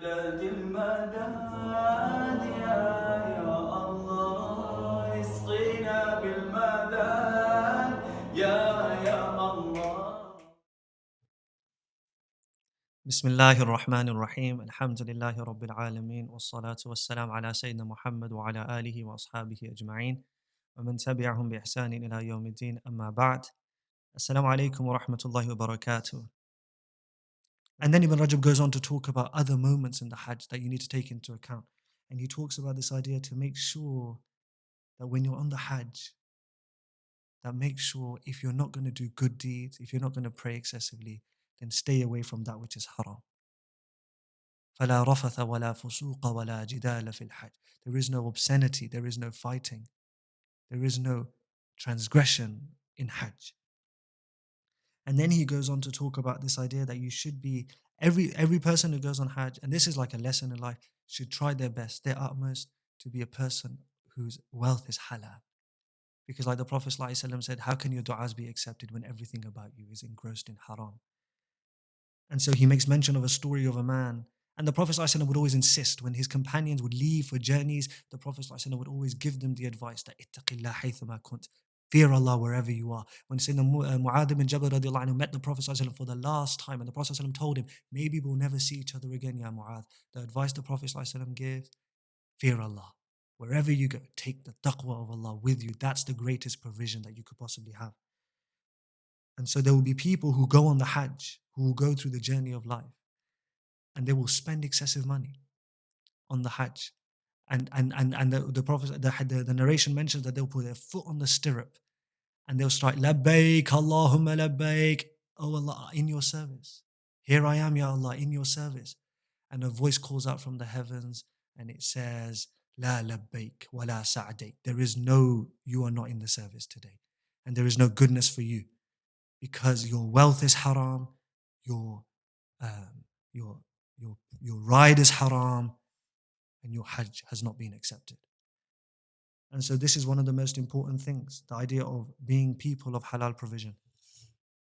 قلة المداد يا الله اسقينا بالمداد يا الله. بسم الله الرحمن الرحيم الحمد لله رب العالمين والصلاة والسلام على سيدنا محمد وعلى آله وأصحابه أجمعين ومن تبعهم بإحسان إلى يوم الدين أما بعد. Assalamu alaikum wa rahmatullahi wa barakatuh. And then Ibn Rajab goes on to talk about other moments in the Hajj that you need to take into account. And he talks about this idea to make sure that when you're on the Hajj, that make sure if you're not going to do good deeds, if you're not going to pray excessively, then stay away from that which is haram. فَلَا رَفَثَ وَلَا فُسُوقَ وَلَا جِدَالَ فِي الْحَجِّ. There is no obscenity, there is no fighting, there is no transgression in Hajj. And then he goes on to talk about this idea that you should be, every person who goes on Hajj, and this is like a lesson in life, should try their best, their utmost, to be a person whose wealth is halal. Because like the Prophet ﷺ said, how can your du'as be accepted when everything about you is engrossed in haram? And so he makes mention of a story of a man. And the Prophet ﷺ would always insist when his companions would leave for journeys, the Prophet ﷺ would always give them the advice that ittaqillah haythama kunt. Fear Allah wherever you are. When Sayyidina Mu'adh bin Jabal radiallahu anhu met the Prophet ﷺ for the last time, and the Prophet ﷺ told him, maybe we'll never see each other again, Ya Mu'adh. The advice the Prophet ﷺ gives, fear Allah. Wherever you go, take the taqwa of Allah with you. That's the greatest provision that you could possibly have. And so there will be people who go on the Hajj, who will go through the journey of life, and they will spend excessive money on the Hajj. And the Prophet, the narration mentions that they'll put their foot on the stirrup and they'll start, Labbaik, Allahumma labbaik, oh Allah, in your service. Here I am, Ya Allah, in your service. And a voice calls out from the heavens and it says, La labbaik wa la sa'daik. There is no, you are not in the service today. And there is no goodness for you because your wealth is haram, your um, your your ride is haram, and your Hajj has not been accepted. And so this is one of the most important things, the idea of being people of halal provision.